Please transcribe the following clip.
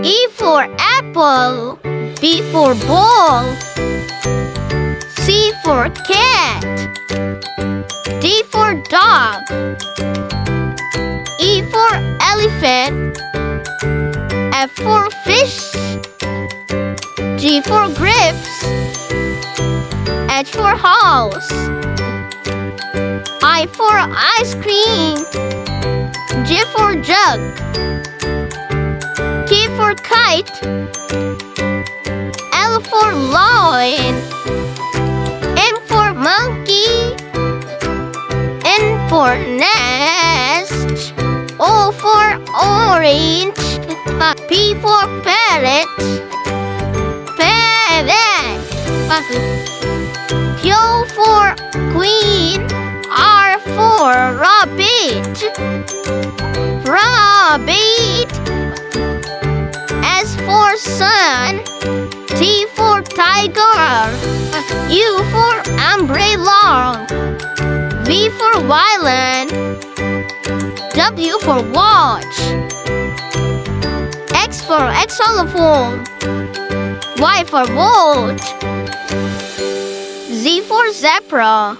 E for apple. B for ball. C for cat. D for dog. E for elephant. F for fish. G for grapes. H for house. I for ice cream. J for jug. K for kite. L for lion. M for monkey. N for nest. O for orange. P for parrot. Parrot. Q for queen. R for rabbit. Rabbit. S for sun. T for tiger. U for umbrella. V for violin. W for watch. X for xylophone. Y for boat. Z for zebra.